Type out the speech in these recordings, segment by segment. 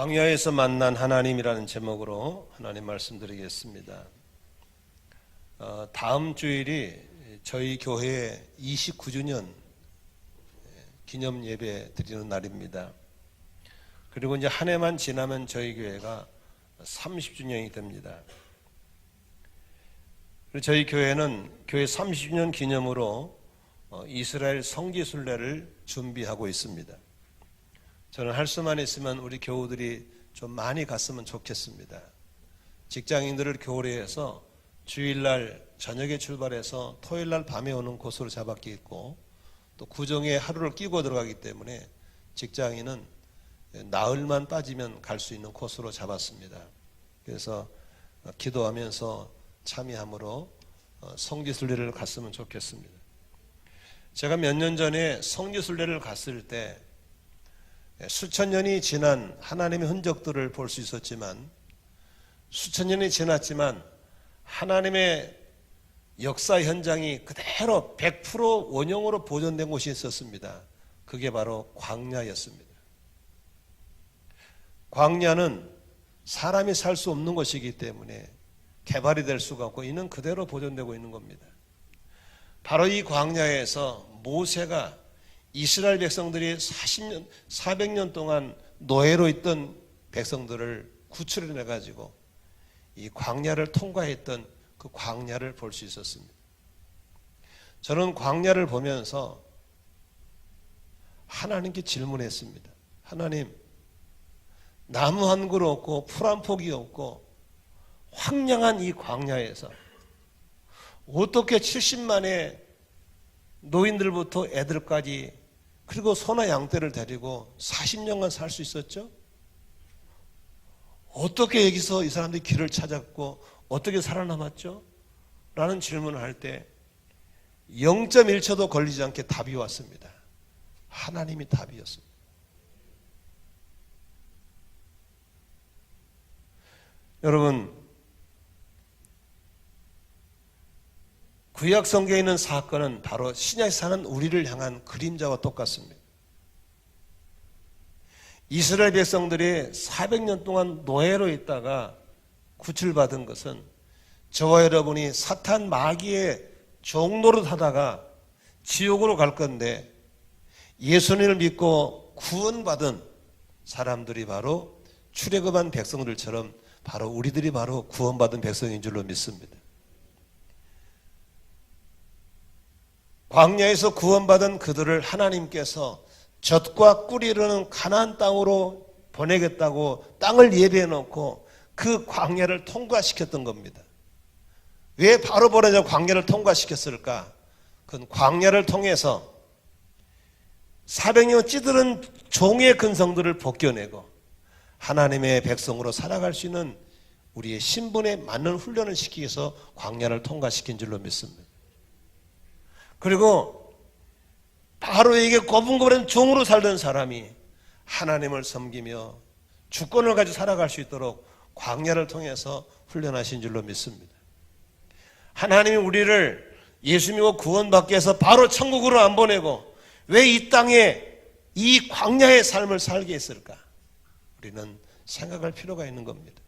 광야에서 만난 하나님이라는 제목으로 하나님 말씀드리겠습니다. 다음 주일이 저희 교회 29주년 기념 예배 드리는 날입니다. 그리고 이제 한 해만 지나면 저희 교회가 30주년이 됩니다. 그리고 저희 교회는 교회 30주년 기념으로 이스라엘 성지순례를 준비하고 있습니다. 저는 할 수만 있으면 우리 교우들이 좀 많이 갔으면 좋겠습니다. 직장인들을 교회에서 주일날 저녁에 출발해서 토요일날 밤에 오는 코스로 잡았겠고, 또 구정에 하루를 끼고 들어가기 때문에 직장인은 나흘만 빠지면 갈 수 있는 코스로 잡았습니다. 그래서 기도하면서 참여함으로 성지순례를 갔으면 좋겠습니다. 제가 몇 년 전에 성지순례를 갔을 때 수천 년이 지난 하나님의 흔적들을 볼 수 있었지만, 수천 년이 지났지만 하나님의 역사 현장이 그대로 100% 원형으로 보존된 곳이 있었습니다. 그게 바로 광야였습니다. 광야는 사람이 살 수 없는 곳이기 때문에 개발이 될 수가 없고 이는 그대로 보존되고 있는 겁니다. 바로 이 광야에서 모세가 이스라엘 백성들이 400년 동안 노예로 있던 백성들을 구출해내 가지고 이 광야를 통과했던 그 광야를 볼 수 있었습니다. 저는 광야를 보면서 하나님께 질문했습니다. 하나님, 나무 한 그루 없고 풀 한 폭이 없고 황량한 이 광야에서 어떻게 70만의 노인들부터 애들까지 그리고 소나 양떼를 데리고 40년간 살 수 있었죠? 어떻게 여기서 이 사람들이 길을 찾았고 어떻게 살아남았죠? 라는 질문을 할 때 0.1초도 걸리지 않게 답이 왔습니다. 하나님이 답이었습니다. 여러분, 구약 성경에 있는 사건은 바로 신약에 사는 우리를 향한 그림자와 똑같습니다. 이스라엘 백성들이 400년 동안 노예로 있다가 구출받은 것은 저와 여러분이 사탄 마귀의 종노릇 하다가 지옥으로 갈 건데, 예수님을 믿고 구원받은 사람들이 바로 출애굽한 백성들처럼 바로 우리들이 바로 구원받은 백성인 줄로 믿습니다. 광야에서 구원받은 그들을 하나님께서 젖과 꿀이 흐르는 가나안 땅으로 보내겠다고 땅을 예비해 놓고 그 광야를 통과시켰던 겁니다. 왜 바로 보내자 광야를 통과시켰을까? 그건 광야를 통해서 400년 찌들은 종의 근성들을 벗겨내고 하나님의 백성으로 살아갈 수 있는 우리의 신분에 맞는 훈련을 시키기 위해서 광야를 통과시킨 줄로 믿습니다. 그리고 바로에게 고분고분한 종으로 살던 사람이 하나님을 섬기며 주권을 가지고 살아갈 수 있도록 광야를 통해서 훈련하신 줄로 믿습니다. 하나님이 우리를 예수 믿고 구원받기 위해서 바로 천국으로 안 보내고 왜 이 땅에 이 광야의 삶을 살게 했을까? 우리는 생각할 필요가 있는 겁니다.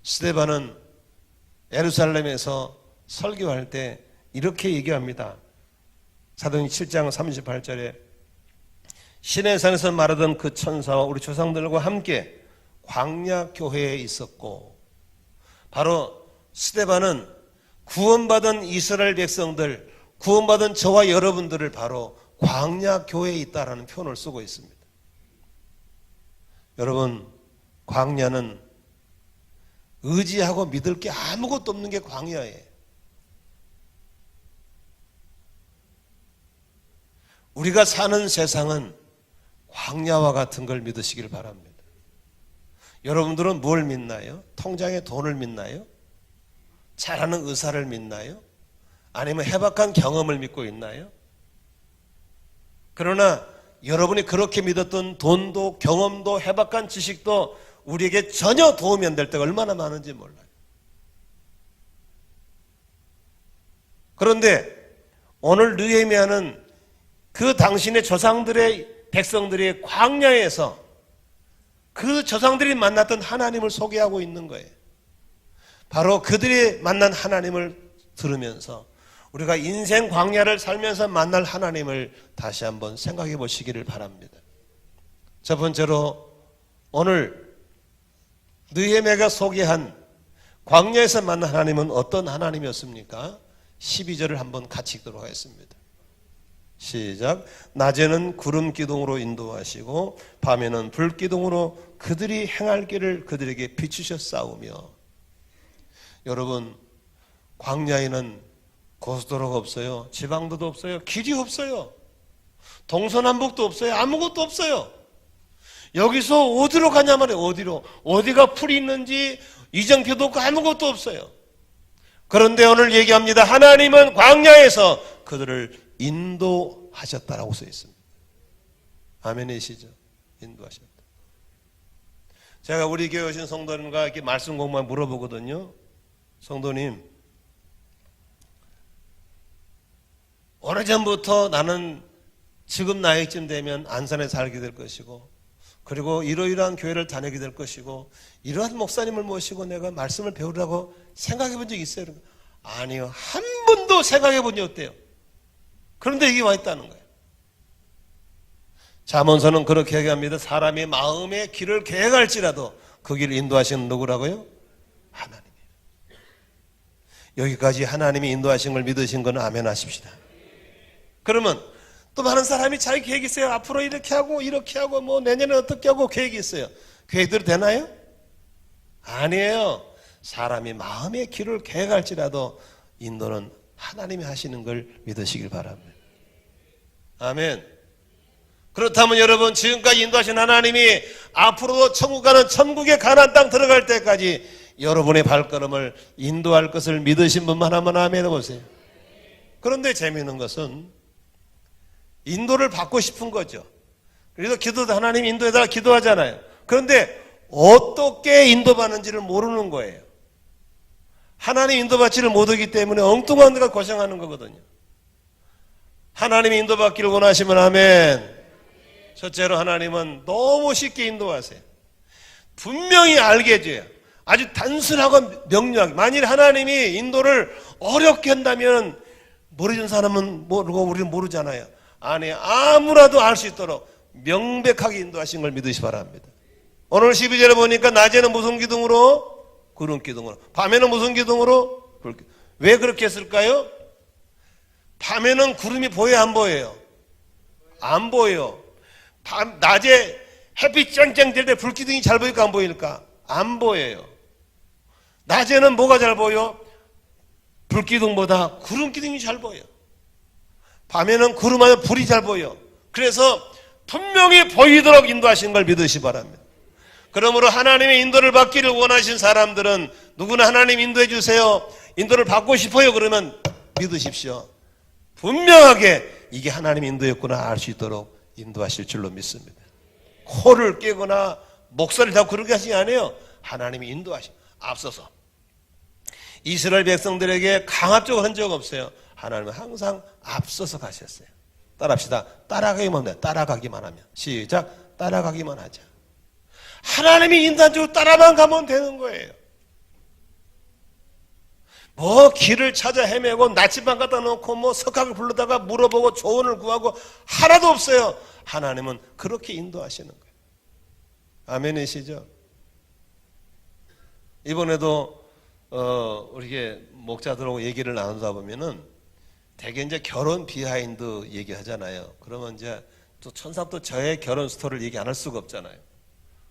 스데반은 예루살렘에서 설교할 때 이렇게 얘기합니다. 사도행전 7장 38절에 시내산에서 말하던 그 천사와 우리 조상들과 함께 광야 교회에 있었고, 바로 스데반은 구원받은 이스라엘 백성들, 구원받은 저와 여러분들을 바로 광야 교회에 있다라는 표현을 쓰고 있습니다. 여러분, 광야는 의지하고 믿을 게 아무것도 없는 게 광야예요. 우리가 사는 세상은 광야와 같은 걸 믿으시길 바랍니다. 여러분들은 뭘 믿나요? 통장에 돈을 믿나요? 잘하는 의사를 믿나요? 아니면 해박한 경험을 믿고 있나요? 그러나 여러분이 그렇게 믿었던 돈도 경험도 해박한 지식도 우리에게 전혀 도움이 안 될 때가 얼마나 많은지 몰라요. 그런데 오늘 느헤미야는 그 당신의 조상들의 백성들이 광야에서 그 조상들이 만났던 하나님을 소개하고 있는 거예요. 바로 그들이 만난 하나님을 들으면서 우리가 인생 광야를 살면서 만날 하나님을 다시 한번 생각해 보시기를 바랍니다. 첫 번째로 오늘 느헤미야가 소개한 광야에서 만난 하나님은 어떤 하나님이었습니까? 12절을 한번 같이 읽도록 하겠습니다. 시작. 낮에는 구름 기둥으로 인도하시고 밤에는 불 기둥으로 그들이 행할 길을 그들에게 비추셨사오며. 여러분, 광야에는 고속도로가 없어요. 지방도도 없어요. 길이 없어요. 동서남북도 없어요. 아무것도 없어요. 여기서 어디로 가냐 말이에요. 어디로. 어디가 풀이 있는지 이정표도 없고 아무것도 없어요. 그런데 오늘 얘기합니다. 하나님은 광야에서 그들을 인도하셨다라고 써 있습니다. 아멘이시죠? 인도하셨다. 제가 우리 교회 오신 성도님과 이렇게 말씀 공부만 물어보거든요. 성도님, 오래전부터 나는 지금 나이쯤 되면 안산에 살게 될 것이고, 그리고 이러이러한 교회를 다니게 될 것이고, 이러한 목사님을 모시고 내가 말씀을 배우려고 생각해 본 적이 있어요? 아니요. 한 번도 생각해 본 적 없대요. 그런데 이게 와 있다는 거예요. 잠언서는 그렇게 얘기합니다. 사람이 마음의 길을 계획할지라도 그 길을 인도하시는 누구라고요? 하나님이에요. 여기까지 하나님이 인도하신 걸 믿으신 건 아멘 하십시다. 그러면 또 많은 사람이 자기 계획이 있어요. 앞으로 이렇게 하고 뭐 내년에 어떻게 하고 계획이 있어요. 계획대로 되나요? 아니에요. 사람이 마음의 길을 계획할지라도 인도는 하나님이 하시는 걸 믿으시길 바랍니다. 아멘. 그렇다면 여러분, 지금까지 인도하신 하나님이 앞으로도 천국 가는 천국의 가나안 땅 들어갈 때까지 여러분의 발걸음을 인도할 것을 믿으신 분만 한번 아멘 해보세요. 그런데 재미있는 것은 인도를 받고 싶은 거죠. 그래서 기도도 하나님 인도해달라 기도하잖아요. 그런데 어떻게 인도받는지를 모르는 거예요. 하나님 인도받지를 못하기 때문에 엉뚱한 데가 고생하는 거거든요. 하나님이 인도받기를 원하시면 아멘. 첫째로 하나님은 너무 쉽게 인도하세요. 분명히 알게 해줘요. 아주 단순하고 명료하게. 만일 하나님이 인도를 어렵게 한다면 모르는 사람은 모르고 우리는 모르잖아요. 아니, 아무라도 알 수 있도록 명백하게 인도하신 걸 믿으시 바랍니다. 오늘 12절에 보니까 낮에는 무슨 기둥으로? 구름 기둥으로. 밤에는 무슨 기둥으로? 불 기둥. 왜 그렇게 했을까요? 밤에는 구름이 보여요, 안 보여요? 안 보여요. 낮에 햇빛 쨍쨍 될 때 불기둥이 잘 보일까 안 보일까? 안 보여요. 낮에는 뭐가 잘 보여? 불기둥보다 구름기둥이 잘 보여. 밤에는 구름하면 불이 잘 보여. 그래서 분명히 보이도록 인도하신 걸 믿으시 바랍니다. 그러므로 하나님의 인도를 받기를 원하신 사람들은 누구나 하나님 인도해 주세요. 인도를 받고 싶어요. 그러면 믿으십시오. 분명하게 이게 하나님 인도였구나 알 수 있도록 인도하실 줄로 믿습니다. 코를 깨거나 목소리를 잡고 그렇게 하시는 게 아니에요. 하나님이 인도하시. 앞서서 이스라엘 백성들에게 강압적으로 한 적 없어요. 하나님은 항상 앞서서 가셨어요. 따라합시다. 따라가기만 해. 따라가기만 하면. 시작. 따라가기만 하자. 하나님이 인도한 쪽으로 따라만 가면 되는 거예요. 뭐 길을 찾아 헤매고 나침반 갖다 놓고 뭐 석학을 불러다가 물어보고 조언을 구하고 하나도 없어요. 하나님은 그렇게 인도하시는 거예요. 아멘이시죠? 이번에도 우리 목자들하고 얘기를 나누다 보면은 대개 이제 결혼 비하인드 얘기하잖아요. 그러면 이제 또 천상 또 저의 결혼 스토리를 얘기 안 할 수가 없잖아요.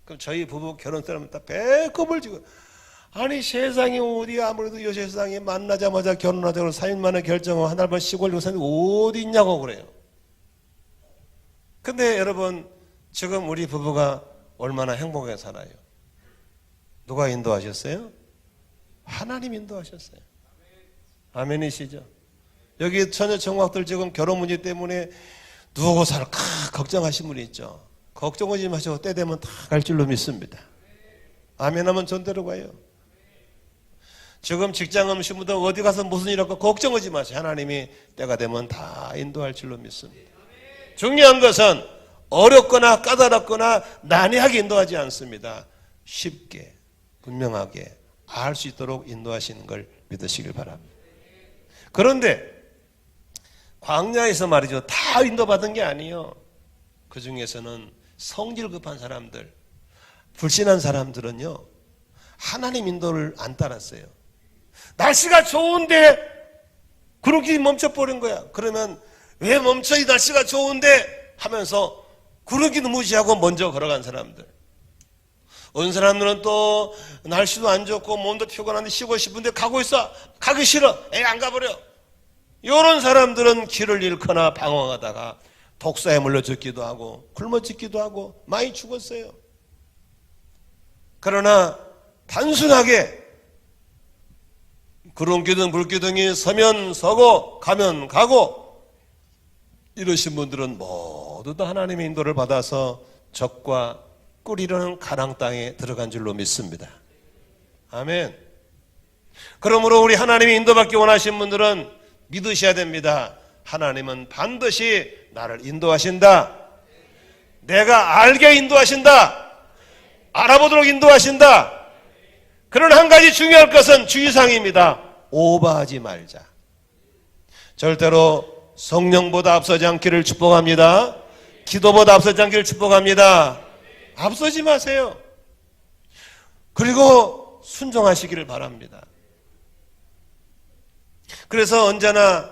그럼 저희 부부 결혼 때라면 딱 배꼽을 쥐고 아니 세상에 어디 아무래도 이 세상에 만나자마자 결혼하자고 3일 만에 결정하고 한 달만 시골 요사람이 어디 있냐고 그래요. 근데 여러분 지금 우리 부부가 얼마나 행복하게 살아요. 누가 인도하셨어요? 하나님 인도하셨어요. 아멘이시죠? 여기 처녀 청각들 지금 결혼 문제 때문에 누구고 살까 걱정하신 분이 있죠. 걱정하지 마시고 때 되면 다 갈 줄로 믿습니다. 아멘 하면 전대로 가요. 지금 직장 없으신 분들 어디 가서 무슨 일 할까 걱정하지 마세요. 하나님이 때가 되면 다 인도할 줄로 믿습니다. 중요한 것은 어렵거나 까다롭거나 난해하게 인도하지 않습니다. 쉽게 분명하게 알 수 있도록 인도하시는 걸 믿으시길 바랍니다. 그런데 광야에서 말이죠, 다 인도받은 게 아니에요. 그 중에서는 성질 급한 사람들, 불신한 사람들은요, 하나님 인도를 안 따랐어요. 날씨가 좋은데 구름길이 멈춰버린 거야. 그러면 왜 멈춰, 이 날씨가 좋은데 하면서 구름길도 무시하고 먼저 걸어간 사람들. 어느 사람들은 또 날씨도 안 좋고 몸도 피곤한데 쉬고 싶은데 가고 있어. 가기 싫어. 안 가버려. 이런 사람들은 길을 잃거나 방황하다가 독사에 물려 죽기도 하고 굶어 죽기도 하고 많이 죽었어요. 그러나 단순하게 구름기둥 불기둥이 서면 서고 가면 가고 이러신 분들은 모두 다 하나님의 인도를 받아서 적과 꿀이라는 가나안 땅에 들어간 줄로 믿습니다. 아멘. 그러므로 우리 하나님의 인도받기 원하시는 분들은 믿으셔야 됩니다. 하나님은 반드시 나를 인도하신다. 내가 알게 인도하신다. 알아보도록 인도하신다. 그런 한 가지 중요할 것은 주의사항입니다. 오버하지 말자. 절대로 성령보다 앞서지 않기를 축복합니다. 기도보다 앞서지 않기를 축복합니다. 앞서지 마세요. 그리고 순종하시기를 바랍니다. 그래서 언제나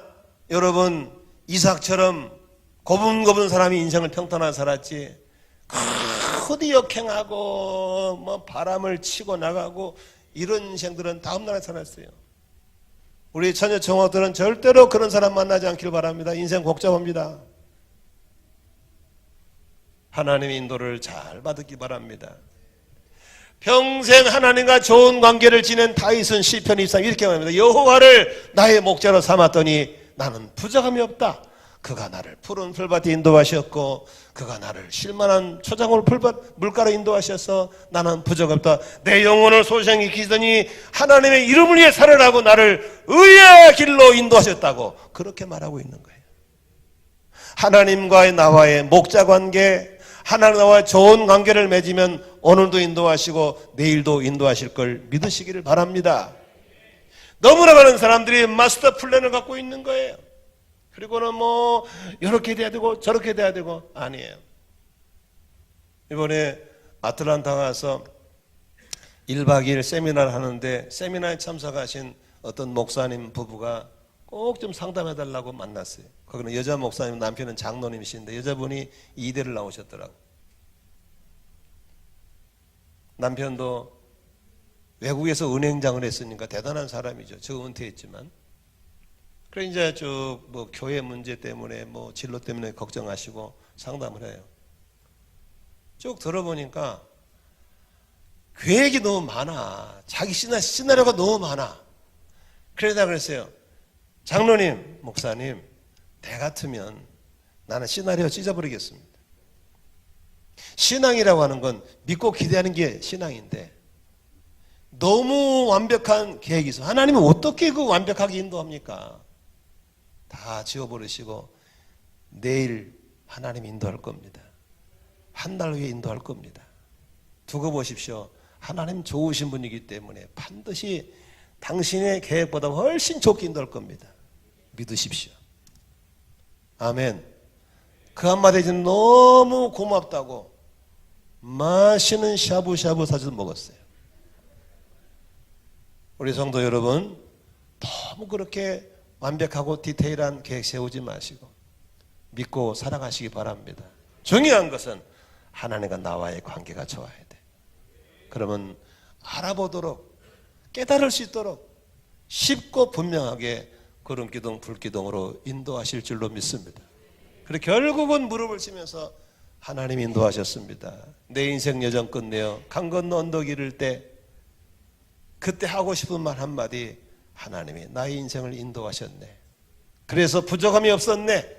여러분 이삭처럼 고분고분 사람이 인생을 평탄하게 살았지, 어디 역행하고 뭐 바람을 치고 나가고 이런 인생들은 다음날에 살았어요. 우리 처녀 청어들은 절대로 그런 사람 만나지 않기를 바랍니다. 인생 복잡합니다. 하나님의 인도를 잘 받기 바랍니다. 평생 하나님과 좋은 관계를 지낸 다윗은 시편 23 이렇게 말합니다. 여호와를 나의 목자로 삼았더니 나는 부족함이 없다. 그가 나를 푸른 풀밭에 인도하셨고 그가 나를 쉴만한 초장물 물가로 인도하셔서 나는 부족 없다. 내 영혼을 소생히 기더니 하나님의 이름을 위해 살으라고 나를 의의 길로 인도하셨다고 그렇게 말하고 있는 거예요. 하나님과의 나와의 목자 관계, 하나님과 좋은 관계를 맺으면 오늘도 인도하시고 내일도 인도하실 걸 믿으시기를 바랍니다. 너무나 많은 사람들이 마스터 플랜을 갖고 있는 거예요. 그리고는 뭐 이렇게 돼야 되고 저렇게 돼야 되고 아니에요. 이번에 아틀란타 가서 1박 2일 세미나를 하는데 세미나에 참석하신 어떤 목사님 부부가 꼭 좀 상담해 달라고 만났어요. 거기는 여자 목사님, 남편은 장로님이신데 여자분이 이대를 나오셨더라고. 남편도 외국에서 은행장을 했으니까 대단한 사람이죠. 저 은퇴했지만. 그래 이제 쭉 뭐 교회 문제 때문에 뭐 진로 때문에 걱정하시고 상담을 해요. 쭉 들어보니까 계획이 너무 많아. 자기 시나리오가 너무 많아. 그래서 그랬어요. 장로님, 목사님, 내 같으면 나는 시나리오 찢어버리겠습니다. 신앙이라고 하는 건 믿고 기대하는 게 신앙인데 너무 완벽한 계획이 있어. 하나님은 어떻게 그 완벽하게 인도합니까? 다 지워버리시고 내일 하나님 인도할 겁니다. 한 달 후에 인도할 겁니다. 두고 보십시오. 하나님 좋으신 분이기 때문에 반드시 당신의 계획보다 훨씬 좋게 인도할 겁니다. 믿으십시오. 아멘. 그 한마디 지금 너무 고맙다고 맛있는 샤브샤브 사줘서 먹었어요. 우리 성도 여러분, 너무 그렇게 완벽하고 디테일한 계획 세우지 마시고 믿고 살아가시기 바랍니다. 중요한 것은 하나님과 나와의 관계가 좋아야 돼. 그러면 알아보도록 깨달을 수 있도록 쉽고 분명하게 구름기둥 불기둥으로 인도하실 줄로 믿습니다. 그리고 결국은 무릎을 치면서 하나님이 인도하셨습니다. 내 인생 여정 끝내어 강 건너 언덕 이를 때 그때 하고 싶은 말 한마디, 하나님이 나의 인생을 인도하셨네. 그래서 부족함이 없었네.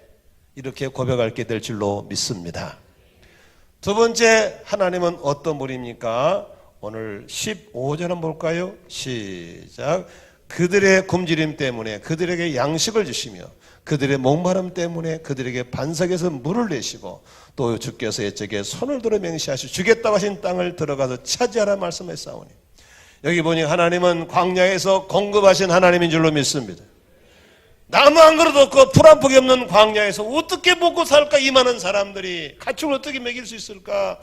이렇게 고백하게 될 줄로 믿습니다. 두 번째, 하나님은 어떤 분입니까? 오늘 15절 한번 볼까요? 시작. 그들의 굶주림 때문에 그들에게 양식을 주시며 그들의 목마름 때문에 그들에게 반석에서 물을 내시고 또 주께서 옛적에 손을 들어 맹세하시고 주겠다고 하신 땅을 들어가서 차지하라 말씀했사오니 여기 보니 하나님은 광야에서 공급하신 하나님인 줄로 믿습니다. 나무 한 그릇 없고 풀 한 포기 없는 광야에서 어떻게 먹고 살까? 이 많은 사람들이 가축을 어떻게 먹일 수 있을까?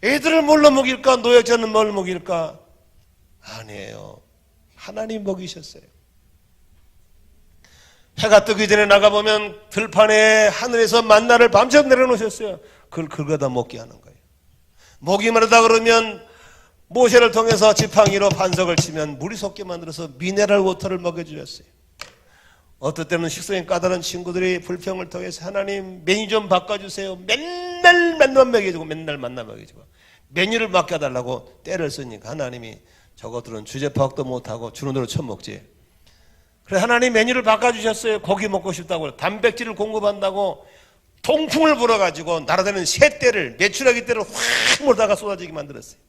애들을 뭘로 먹일까? 노약자는 뭘 먹일까? 아니에요. 하나님 먹이셨어요. 해가 뜨기 전에 나가보면 들판에 하늘에서 만나를 밤새도록 내려놓으셨어요. 그걸 긁어다 먹게 하는 거예요. 목이 마르다 그러면 모세를 통해서 지팡이로 반석을 치면 물이 솟게 만들어서 미네랄 워터를 먹여주셨어요. 어떨 때는 식성이 까다로운 친구들이 불평을 통해서 하나님 메뉴 좀 바꿔주세요. 맨날 만나 먹여주고 맨날 만나 먹여주고 메뉴를 바꿔달라고 때를 쓰니까 하나님이 저것들은 주제 파악도 못하고 주는 대로 처먹지. 그래 하나님 메뉴를 바꿔주셨어요. 고기 먹고 싶다고 단백질을 공급한다고 통풍을 불어가지고 날아다니는 새떼를 메추라기 떼를 확 몰다가 쏟아지게 만들었어요.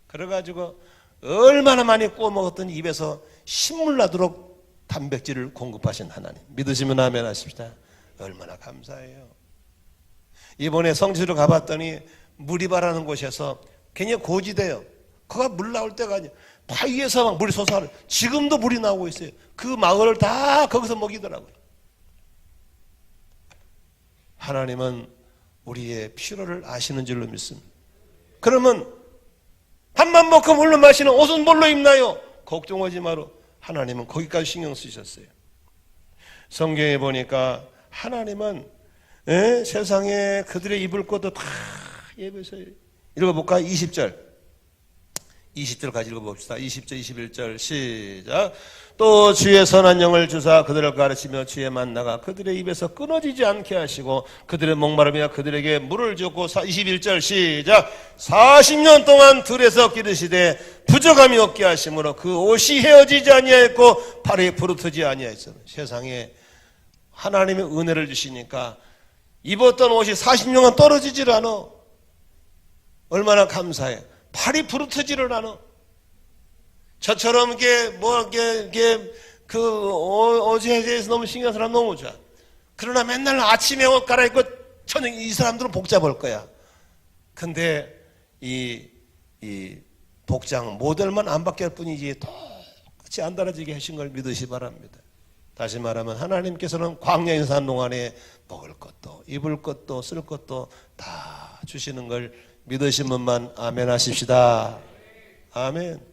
그래가지고 얼마나 많이 구워 먹었더니 입에서 신물 나도록 단백질을 공급하신 하나님 믿으시면 아멘 하십시다. 얼마나 감사해요. 이번에 성지로 가봤더니 무리바라는 곳에서 굉장히 고지대요. 거기가 물 나올 때가 아니에요. 바위에서 막 물이 솟아요. 지금도 물이 나오고 있어요. 그 마을을 다 거기서 먹이더라고요. 하나님은 우리의 필요를 아시는 줄로 믿습니다. 그러면 밥만 먹고 물로 마시는 옷은 뭘로 입나요? 걱정하지 마라. 하나님은 거기까지 신경 쓰셨어요. 성경에 보니까 하나님은 세상에 그들의 입을 것도 다 예배했어요. 읽어볼까? 20절 같이 읽어봅시다. 20절 21절 시작. 또 주의 선한 영을 주사 그들을 가르치며 주의 만나가 그들의 입에서 끊어지지 않게 하시고 그들의 목마름이야 그들에게 물을 줬고 21절 시작. 40년 동안 들에서 기르시되 부족함이 없게 하심으로 그 옷이 헤어지지 아니하였고 팔이 부르트지 아니하였어. 세상에 하나님의 은혜를 주시니까 입었던 옷이 40년간 떨어지질 않아. 얼마나 감사해. 팔이 부르트지를 않아. 저처럼 어제에 대해서 너무 신경 쓰는 사람 너무 좋아. 그러나 맨날 아침에 옷 갈아입고 저녁 이 사람들은 복잡할 거야. 근데 이 복장 모델만 안 바뀔 뿐이지 똑같이 안 달라지게 하신 걸 믿으시 바랍니다. 다시 말하면 하나님께서는 광야에 사는 동안에 먹을 것도 입을 것도 쓸 것도 다 주시는 걸 믿으신 분만 아멘 하십시다. 아멘.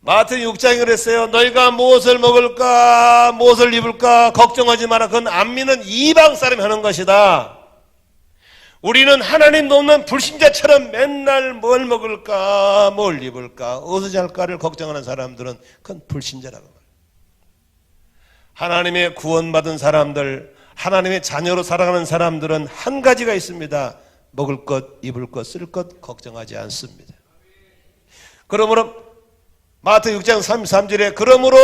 마태 6장에 그랬어요. 너희가 무엇을 먹을까 무엇을 입을까 걱정하지 마라. 그건 안 믿는 이방 사람이 하는 것이다. 우리는 하나님 돕는 불신자처럼 맨날 뭘 먹을까 뭘 입을까 어디서 잘까를 걱정하는 사람들은 그건 불신자라고 말해요. 하나님의 구원받은 사람들 하나님의 자녀로 살아가는 사람들은 한 가지가 있습니다. 먹을 것 입을 것 쓸 것 걱정하지 않습니다. 그러므로 마태 6장 33절에 그러므로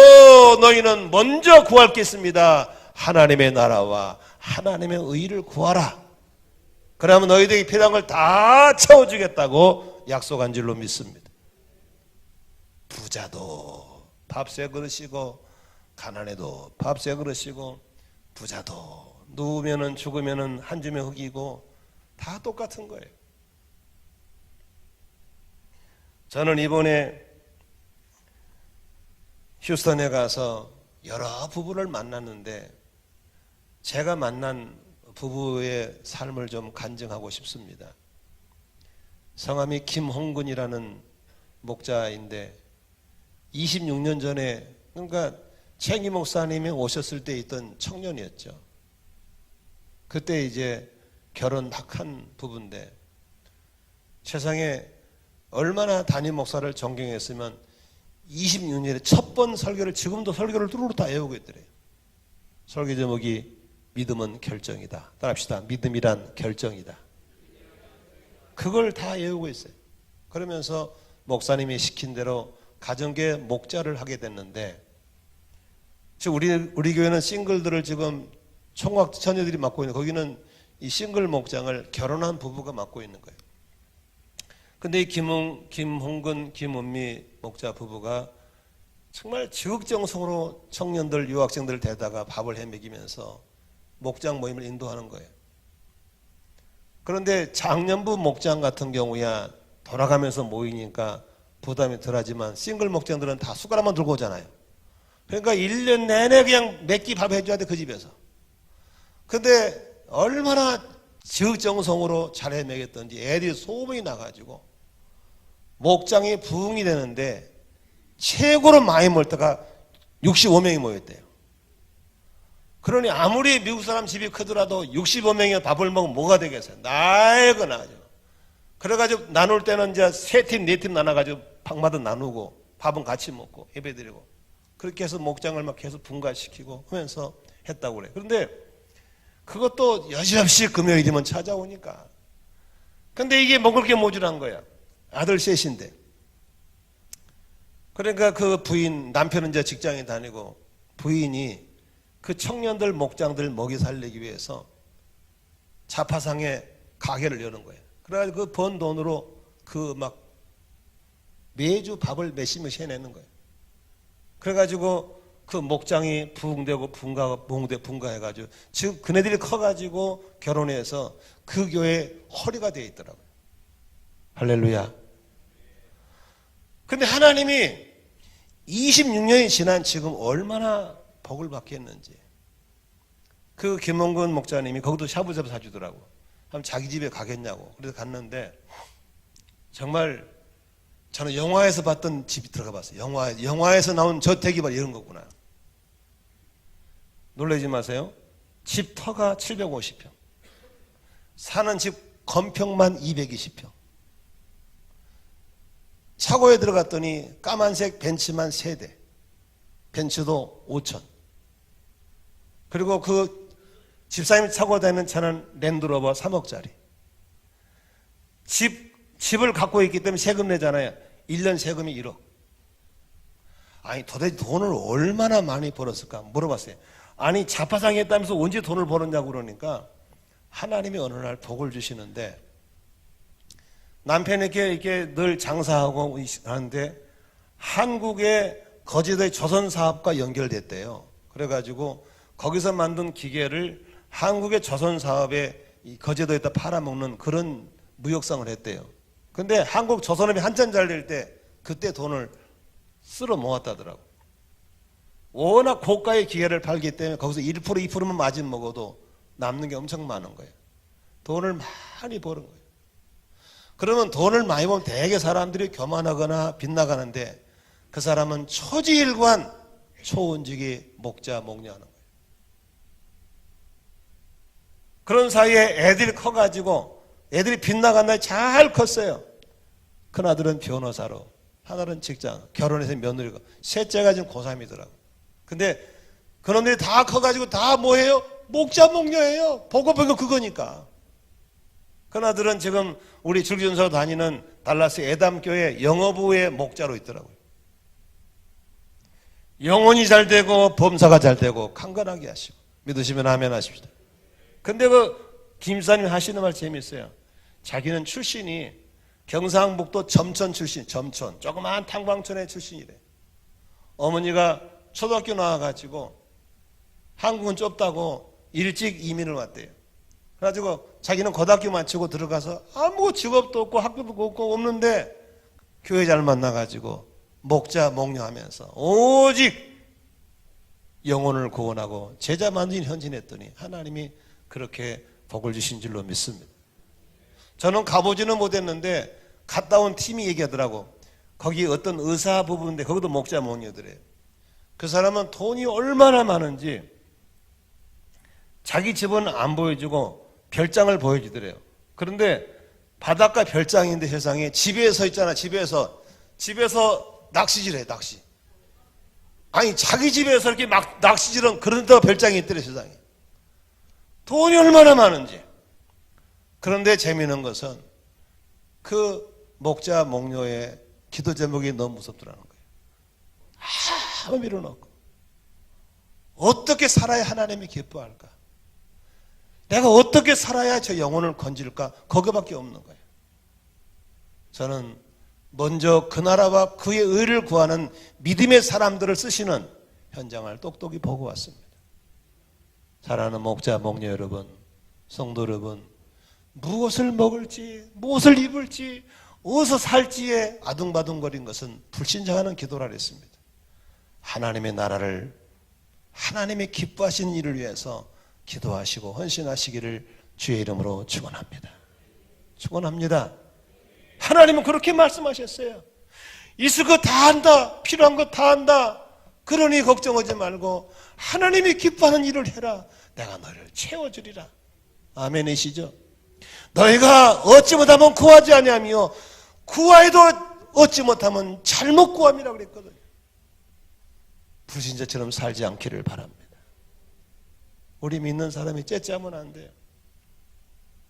너희는 먼저 구할 게 있습니다. 하나님의 나라와 하나님의 의를 구하라. 그러면 너희들이 필요한 걸 다 채워주겠다고 약속한 줄로 믿습니다. 부자도 밥새 그릇이고 가난해도 밥새 그릇이고 부자도 누우면은 죽으면은 한 줌의 흙이고 다 똑같은 거예요. 저는 이번에 휴스턴에 가서 여러 부부를 만났는데 제가 만난 부부의 삶을 좀 간증하고 싶습니다. 성함이 김홍근이라는 목자인데 26년 전에 그러니까 최기 목사님이 오셨을 때 있던 청년이었죠. 그때 이제 결혼 막 한 부부인데 세상에 얼마나 담임 목사를 존경했으면 26년에 첫 번 설교를 지금도 설교를 뚜루루 다 외우고 있더래요. 설교 제목이 믿음은 결정이다. 따라합시다. 믿음이란 결정이다. 그걸 다 외우고 있어요. 그러면서 목사님이 시킨 대로 가정교회 목자를 하게 됐는데 지금 우리 교회는 싱글들을 지금 총각 처녀들이 맡고 있는 거기는 이 싱글 목장을 결혼한 부부가 맡고 있는 거예요. 근데 이 김홍근, 김은미 목자 부부가 정말 지극정성으로 청년들, 유학생들을 데다가 밥을 해 먹이면서 목장 모임을 인도하는 거예요. 그런데 장년부 목장 같은 경우야 돌아가면서 모이니까 부담이 덜하지만 싱글 목장들은 다 숟가락만 들고 오잖아요. 그러니까 1년 내내 그냥 몇 끼 밥 해줘야 돼, 그 집에서. 근데 얼마나 지극정성으로 잘해 먹였던지 애들이 소문이 나가지고 목장이 부흥이 되는데 최고로 많이 모일 때가 65명이 모였대요. 그러니 아무리 미국 사람 집이 크더라도 65명이 밥을 먹으면 뭐가 되겠어요? 날거나 아주. 그래가지고 나눌 때는 이제 3팀, 4팀 나눠가지고 방마다 나누고 밥은 같이 먹고 예배드리고 그렇게 해서 목장을 막 계속 분가시키고 하면서 했다고 그래요. 그런데 그것도 여지없이 금요일이면 찾아오니까. 근데 이게 먹을 게 모자란 거야. 아들 셋인데. 그러니까 그 부인, 남편은 이제 직장에 다니고 부인이 그 청년들 목장들 먹이 살리기 위해서 자파상에 가게를 여는 거예요. 그래가지고 그 번 돈으로 그 막 매주 밥을 몇십 명씩 해내는 거예요. 그래가지고 그 목장이 부흥되고 분가해가지고 지금 그네들이 커가지고 결혼해서 그 교회 허리가 되어 있더라고요. 할렐루야. 근데 하나님이 26년이 지난 지금 얼마나 복을 받겠는지. 그 김원근 목사님이 거기도 샤브샤브 사주더라고. 한번 자기 집에 가겠냐고. 그래서 갔는데 정말 저는 영화에서 봤던 집이 들어가 봤어요. 영화에서 나온 저택이 바로 이런 거구나. 놀라지 마세요. 집 터가 750평. 사는 집 건평만 220평. 차고에 들어갔더니 까만색 벤츠만 3대. 벤츠도 5천. 그리고 그 집사님이 타고 다니는 차는 랜드로버 3억짜리. 집을 갖고 있기 때문에 세금 내잖아요. 1년 세금이 1억. 아니 도대체 돈을 얼마나 많이 벌었을까 물어봤어요. 아니 자파상에 했다면서 언제 돈을 벌었냐고 그러니까 하나님이 어느 날 복을 주시는데 남편에게 이렇게 늘 장사하고 하는데 한국의 거제도의 조선사업과 연결됐대요. 그래가지고 거기서 만든 기계를 한국의 조선사업에 거제도에다 팔아먹는 그런 무역상을 했대요. 근데 한국 조선업이 한참 잘 될 때 그때 돈을 쓸어 모았다더라고. 워낙 고가의 기계를 팔기 때문에 거기서 1% 2%만 마진 먹어도 남는 게 엄청 많은 거예요. 돈을 많이 버는 거예요. 그러면 돈을 많이 벌면 대개 사람들이 교만하거나 빗나가는데 그 사람은 초지일관 초은직이 목자 목녀하는 거예요. 그런 사이에 애들이 커가지고 애들이 빗나간 날 잘 컸어요. 큰아들은 변호사로, 하나는 직장, 결혼해서 며느리고, 셋째가 지금 고3이더라고. 근데 그놈들이 다 커가지고 다 뭐예요? 목자 목녀예요. 보고 보고 그거니까. 큰아들은 지금 우리 줄기준서 다니는 달라스 에담교회 영어부의 목자로 있더라고요. 영혼이 잘 되고 범사가 잘 되고 강건하게 하시고 믿으시면 아멘 하십시다. 근데 그 김사님 하시는 말 재밌어요. 자기는 출신이 경상북도 점천 출신, 점천 조그마한 탕방촌의 출신이래. 어머니가 초등학교 나와가지고 한국은 좁다고 일찍 이민을 왔대요. 그래가지고 자기는 고등학교 마치고 들어가서 아무 직업도 없고 학교도 없고 없는데 교회 잘 만나가지고 목자 목녀하면서 오직 영혼을 구원하고 제자 만드는 헌신했더니 하나님이 그렇게 복을 주신 줄로 믿습니다. 저는 가보지는 못했는데 갔다 온 팀이 얘기하더라고. 거기 어떤 의사 부부인데 거기도 목자 목녀더래요. 그 사람은 돈이 얼마나 많은지 자기 집은 안 보여주고 별장을 보여주더래요. 그런데 바닷가 별장인데 세상에 집에 서 있잖아. 집에서 낚시질해. 낚시. 아니 자기 집에서 이렇게 막 낚시질은 그런 데가 별장이 있더래. 세상에 돈이 얼마나 많은지. 그런데 재미있는 것은 그 목자 목녀의 기도 제목이 너무 무섭더라는 거예요. 아무 필요는 없고 어떻게 살아야 하나님이 기뻐할까? 내가 어떻게 살아야 저 영혼을 건질까? 거기밖에 없는 거예요. 저는 먼저 그 나라와 그의 의를 구하는 믿음의 사람들을 쓰시는 현장을 똑똑히 보고 왔습니다. 사랑하는 목자, 목녀 여러분, 성도 여러분, 무엇을 먹을지, 무엇을 입을지, 어디서 살지에 아둥바둥거린 것은 불신자하는 기도라 했습니다. 하나님의 나라를, 하나님의 기뻐하시는 일을 위해서 기도하시고 헌신하시기를 주의 이름으로 축원합니다. 축원합니다. 하나님은 그렇게 말씀하셨어요. 있을 거 다 한다, 필요한 거 다 한다. 그러니 걱정하지 말고 하나님이 기뻐하는 일을 해라. 내가 너를 채워주리라. 아멘이시죠? 너희가 얻지 못하면 구하지 아니하며 구하여도 얻지 못하면 잘못 구함이라고 그랬거든요. 불신자처럼 살지 않기를 바랍니다. 우리 믿는 사람이 째째하면 안 돼요.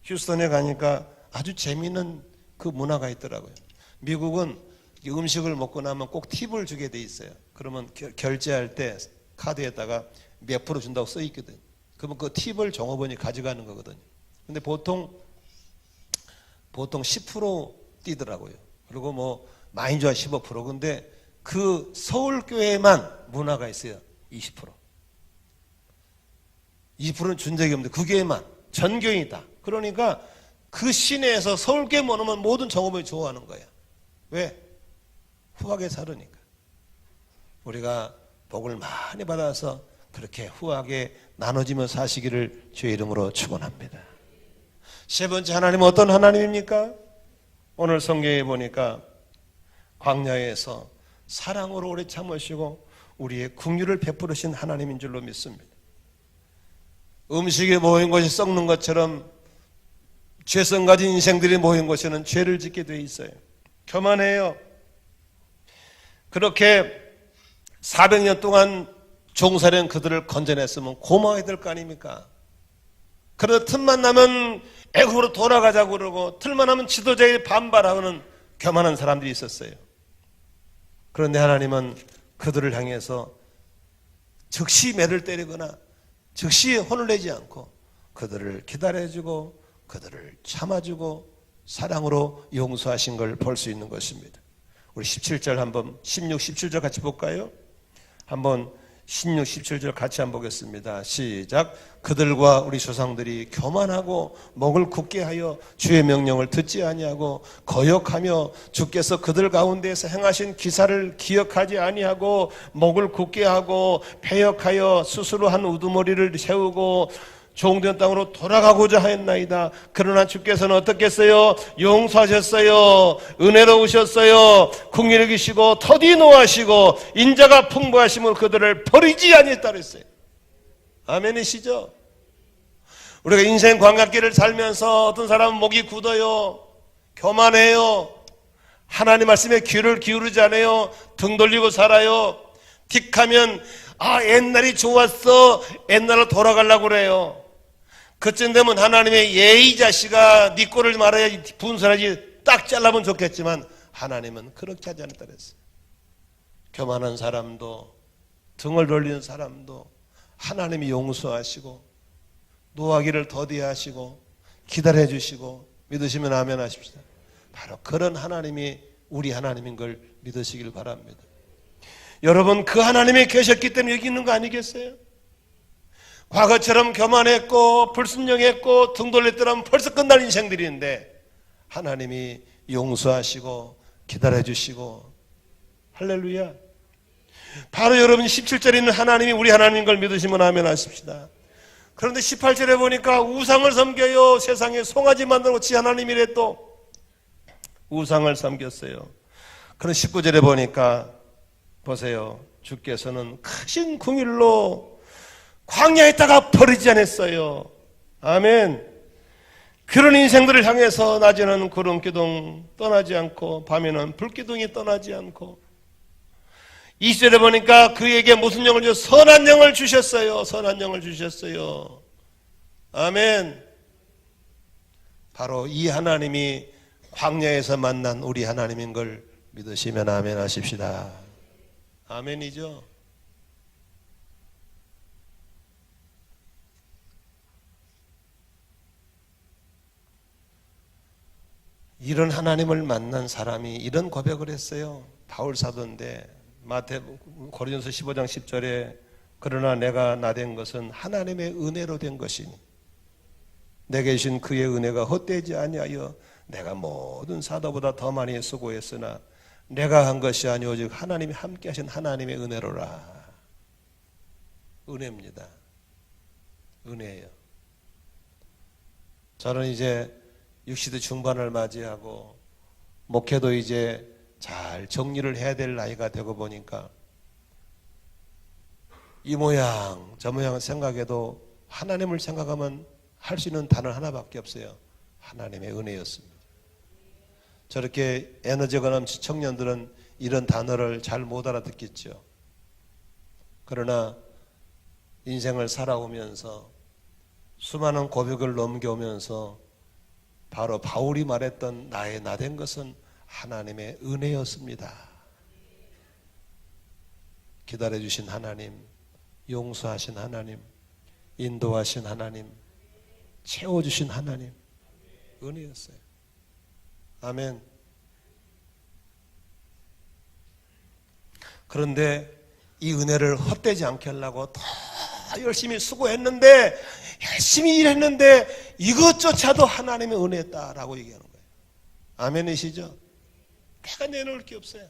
휴스턴에 가니까 아주 재미있는 그 문화가 있더라고요. 미국은 음식을 먹고 나면 꼭 팁을 주게 돼 있어요. 그러면 결제할 때 카드에다가 몇 프로 준다고 써 있거든요. 그러면 그 팁을 종업원이 가져가는 거거든요. 근데 보통 10% 띄더라고요. 그리고 뭐 많이 좋아 15%. 근데 그 서울교회만 문화가 있어요. 20%. 20%는 준 적이 없는데 그 교회만 전교인이다. 그러니까 그 시내에서 서울교회 모으면 모든 종업원이 좋아하는 거예요. 왜? 후하게 살으니까. 우리가 복을 많이 받아서 그렇게 후하게 나눠지며 사시기를 주의 이름으로 축원합니다. 세 번째 하나님은 어떤 하나님입니까? 오늘 성경에 보니까 광야에서 사랑으로 오래 참으시고 우리의 긍휼을 베푸르신 하나님인 줄로 믿습니다. 음식에 모인 것이 썩는 것처럼 죄성 가진 인생들이 모인 곳에는 죄를 짓게 돼 있어요. 교만해요. 그렇게 400년 동안 종살이한 그들을 건져냈으면 고마워야 될 거 아닙니까? 그러다 틈만 나면 애굽으로 돌아가자고 그러고 틈만 나면 지도자에 반발하는 교만한 사람들이 있었어요. 그런데 하나님은 그들을 향해서 즉시 매를 때리거나 즉시 혼을 내지 않고 그들을 기다려주고 그들을 참아주고 사랑으로 용서하신 걸 볼 수 있는 것입니다. 우리 17절 한번 16, 17절 같이 볼까요? 한번 16, 17절 같이 한번 보겠습니다. 시작. 그들과 우리 조상들이 교만하고 목을 굳게 하여 주의 명령을 듣지 아니하고 거역하며 주께서 그들 가운데에서 행하신 기사를 기억하지 아니하고 목을 굳게 하고 패역하여 스스로 한 우두머리를 세우고 종된 땅으로 돌아가고자 하였나이다. 그러나 주께서는 어떻게 했어요? 용서하셨어요. 은혜로우셨어요. 긍휼히 계시고 터디 노하시고 인자가 풍부하심으로 그들을 버리지 아니했다 그랬어요. 아멘이시죠? 우리가 인생 광야길을 살면서 어떤 사람은 목이 굳어요. 교만해요. 하나님 말씀에 귀를 기울이지 않아요. 등 돌리고 살아요. 틱하면 옛날이 좋았어. 옛날로 돌아가려고 그래요. 그쯤 되면 하나님의 예의 자식아 네 꼴을 말아야지 분선하지 딱 잘라면 좋겠지만 하나님은 그렇게 하지 않았다 그랬어요. 교만한 사람도 등을 돌리는 사람도 하나님이 용서하시고 노하기를 더디하시고 기다려 주시고 믿으시면 아멘 하십시다. 바로 그런 하나님이 우리 하나님인 걸 믿으시길 바랍니다. 여러분 그 하나님이 계셨기 때문에 여기 있는 거 아니겠어요? 과거처럼 교만했고 불순종했고 등 돌렸더라면 벌써 끝날 인생들인데 하나님이 용서하시고 기다려주시고 할렐루야. 바로 여러분 17절에 있는 하나님이 우리 하나님인 걸 믿으시면 아멘 하십시다. 그런데 18절에 보니까 우상을 섬겨요. 세상에 송아지 만들고 지 하나님이래 또 우상을 섬겼어요. 그런 19절에 보니까 보세요. 주께서는 크신 긍휼로 광야에다가 버리지 않았어요. 아멘. 그런 인생들을 향해서 낮에는 구름기둥 떠나지 않고 밤에는 불기둥이 떠나지 않고 20절에 보니까 그에게 무슨 영을 주셨어요? 선한 영을 주셨어요. 선한 영을 주셨어요. 아멘. 바로 이 하나님이 광야에서 만난 우리 하나님인 걸 믿으시면 아멘 하십시다. 아멘이죠. 이런 하나님을 만난 사람이 이런 고백을 했어요. 바울 사도인데 고린도서 15장 10절에 그러나 내가 나된 것은 하나님의 은혜로 된 것이니 내게 주신 그의 은혜가 헛되지 아니하여 내가 모든 사도보다 더 많이 수고했으나 내가 한 것이 아니 오직 하나님이 함께 하신 하나님의 은혜로라. 은혜입니다. 은혜예요. 저는 이제 60대 중반을 맞이하고 목회도 이제 잘 정리를 해야 될 나이가 되고 보니까 이 모양 저 모양 생각해도 하나님을 생각하면 할 수 있는 단어 하나밖에 없어요. 하나님의 은혜였습니다. 저렇게 에너지가 넘친 청년들은 이런 단어를 잘 못 알아듣겠죠. 그러나 인생을 살아오면서 수많은 고백을 넘겨오면서 바로 바울이 말했던 나의 나된 것은 하나님의 은혜였습니다. 기다려주신 하나님, 용서하신 하나님, 인도하신 하나님, 채워주신 하나님, 은혜였어요. 아멘. 그런데 이 은혜를 헛되지 않게 하려고 더 열심히 수고했는데, 열심히 일했는데 이것조차도 하나님의 은혜였다라고 얘기하는 거예요. 아멘이시죠? 내가 내놓을 게 없어요.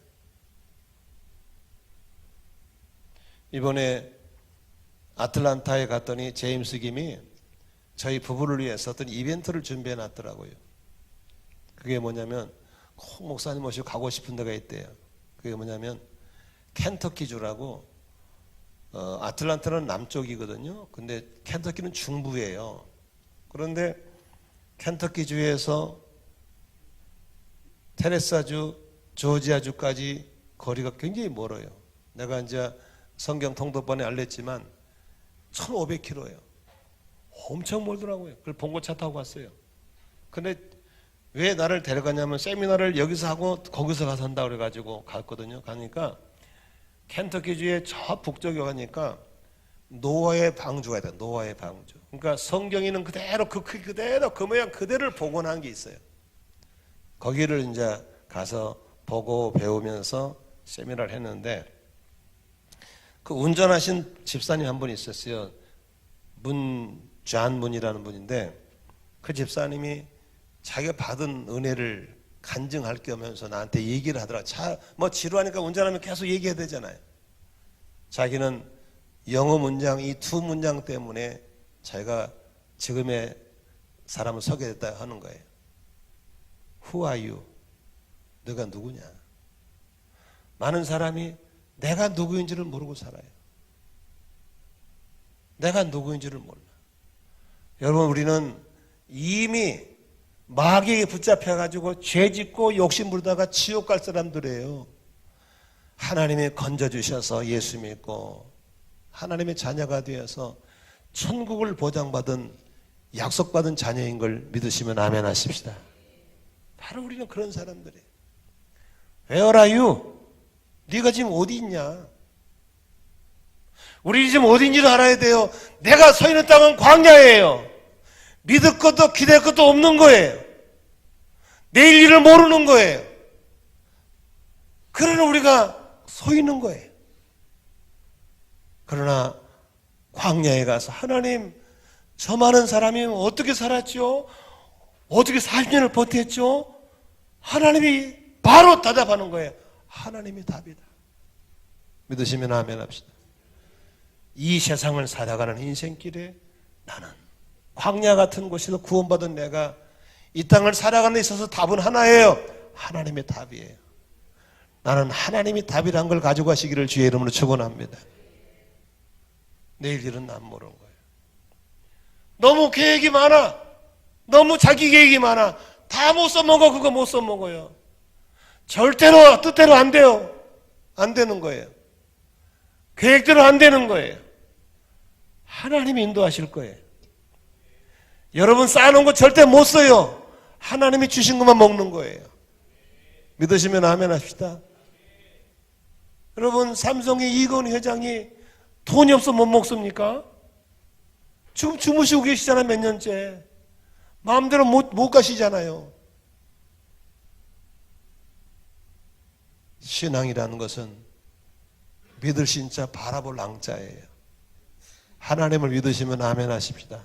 이번에 아틀란타에 갔더니 제임스 김이 저희 부부를 위해서 어떤 이벤트를 준비해 놨더라고요. 그게 뭐냐면 꼭 목사님 모시고 가고 싶은 데가 있대요. 그게 뭐냐면 켄터키주라고, 아틀란타는 남쪽이거든요. 근데 켄터키는 중부예요. 그런데 켄터키주에서 테네사주, 조지아주까지 거리가 굉장히 멀어요. 내가 이제 성경 통독반에 알렸지만 1,500km예요. 엄청 멀더라고요. 그걸 봉고차 타고 갔어요. 근데 왜 나를 데려가냐면 세미나를 여기서 하고 거기서 가서 한다 그래가지고 갔거든요. 가니까 켄터키주의 저 북쪽에 가니까 노아의 방주가 있다. 노아의 방주. 그러니까 성경에는 그대로 그 크기 그대로 그 모양 그대로를 복원한 게 있어요. 거기를 이제 가서 보고 배우면서 세미나를 했는데, 그 운전하신 집사님 한 분 있었어요. 존문이라는 분인데, 그 집사님이 자기가 받은 은혜를 간증할 겸하면서 나한테 얘기를 하더라. 뭐 지루하니까 운전하면 계속 얘기해야 되잖아요. 자기는 영어 문장, 이 두 문장 때문에 자기가 지금의 사람을 서게 됐다 하는 거예요. Who are you? 너가 누구냐? 많은 사람이 내가 누구인지를 모르고 살아요. 내가 누구인지를 몰라. 여러분, 우리는 이미 마귀에게 붙잡혀가지고 죄 짓고 욕심 부르다가 지옥 갈 사람들이에요. 하나님이 건져주셔서 예수 믿고 하나님의 자녀가 되어서 천국을 보장받은 약속받은 자녀인 걸 믿으시면 아멘 하십시다. 바로 우리는 그런 사람들이에요. Where are you? 네가 지금 어디 있냐? 우리 지금 어딘지도 알아야 돼요. 내가 서 있는 땅은 광야예요. 믿을 것도 기댈 것도 없는 거예요. 내일 일을 모르는 거예요. 그러나 우리가 서 있는 거예요. 그러나 광야에 가서 하나님, 저 많은 사람이 어떻게 살았죠? 어떻게 40년을 버텼죠? 하나님이 바로 대답하는 거예요. 하나님이 답이다. 믿으시면 아멘 합시다. 이 세상을 살아가는 인생길에 나는 광야 같은 곳에서 구원받은 내가 이 땅을 살아가는 데 있어서 답은 하나예요. 하나님의 답이에요. 나는 하나님이 답이란 걸 가지고 가시기를 주의 이름으로 축원합니다. 내일 일은 안 모르는 거예요. 너무 계획이 많아. 너무 자기 계획이 많아. 다 못 써먹어. 그거 못 써먹어요. 절대로 뜻대로 안 돼요. 안 되는 거예요. 계획대로 안 되는 거예요. 하나님이 인도하실 거예요. 여러분 쌓아놓은 거 절대 못 써요. 하나님이 주신 것만 먹는 거예요. 믿으시면 아멘 합시다. 여러분, 삼성의 이건희 회장이 돈이 없어 못 먹습니까? 지금 주무시고 계시잖아요. 몇 년째. 마음대로 못 가시잖아요. 신앙이라는 것은 믿을 신자 바라볼 앙자예요. 하나님을 믿으시면 아멘 하십시다.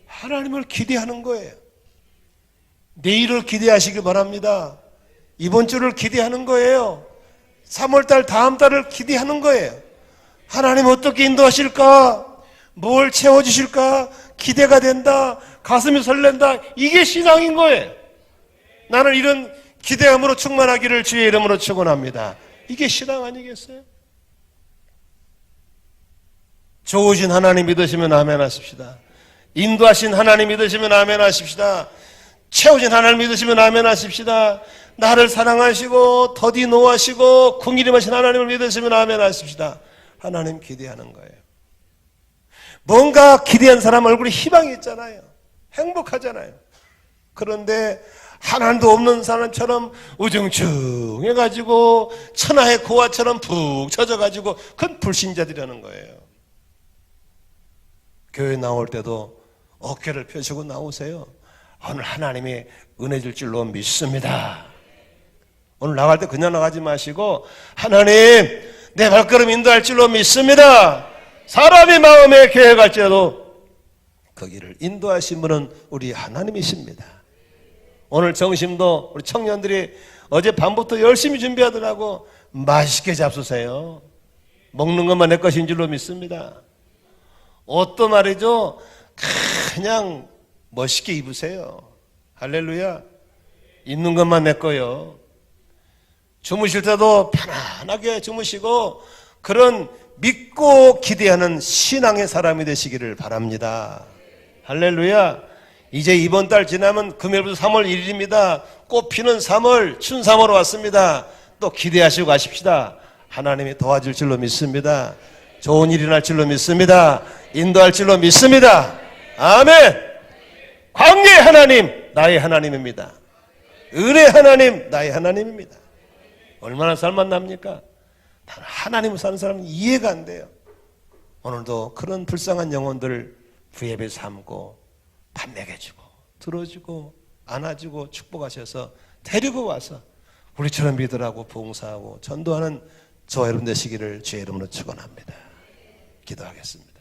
하나님을 기대하는 거예요. 내일을 기대하시길 바랍니다. 이번 주를 기대하는 거예요. 3월달 다음 달을 기대하는 거예요. 하나님 어떻게 인도하실까? 뭘 채워주실까? 기대가 된다. 가슴이 설렌다. 이게 신앙인 거예요. 나는 이런 기대함으로 충만하기를 주의 이름으로 축원합니다. 이게 신앙 아니겠어요? 좋으신 하나님 믿으시면 아멘 하십시다. 인도하신 하나님 믿으시면 아멘 하십시다. 채우신 하나님 믿으시면 아멘 하십시다. 나를 사랑하시고 더디 노하시고 궁일임하신 하나님을 믿으시면 아멘 하십시다. 하나님 기대하는 거예요. 뭔가 기대한 사람 얼굴에 희망이 있잖아요. 행복하잖아요. 그런데 하나님도 없는 사람처럼 우중충해가지고 천하의 고아처럼 푹 젖어가지고 그건 불신자들이라는 거예요. 교회 나올 때도 어깨를 펴시고 나오세요. 오늘 하나님이 은혜 줄 줄로 믿습니다. 오늘 나갈 때 그냥 나가지 마시고 하나님 내 발걸음 인도할 줄로 믿습니다. 사람이 마음에 계획할지라도 거기를 인도하신 분은 우리 하나님이십니다. 오늘 정심도 우리 청년들이 어제 밤부터 열심히 준비하더라고. 맛있게 잡수세요. 먹는 것만 내 것인 줄로 믿습니다. 옷도 말이죠 그냥 멋있게 입으세요. 할렐루야. 입는 것만 내 거요. 주무실 때도 편안하게 주무시고 그런 믿고 기대하는 신앙의 사람이 되시기를 바랍니다. 할렐루야. 이제 이번 달 지나면 금요일부터 3월 1일입니다. 꽃피는 3월, 춘 3월 왔습니다. 또 기대하시고 가십시다. 하나님이 도와줄 줄로 믿습니다. 좋은 일이 날 줄로 믿습니다. 인도할 줄로 믿습니다. 아멘. 광야의 하나님 나의 하나님입니다. 은혜 하나님 나의 하나님입니다. 얼마나 살만납니까? 단 하나님을 사는 사람은 이해가 안 돼요. 오늘도 그런 불쌍한 영혼들 부예배 삼고 밥 먹여주고 들어주고 안아주고 축복하셔서 데리고 와서 우리처럼 믿으라고 봉사하고 전도하는 저와 여러분 되시기를 주의 이름으로 축원합니다. 기도하겠습니다.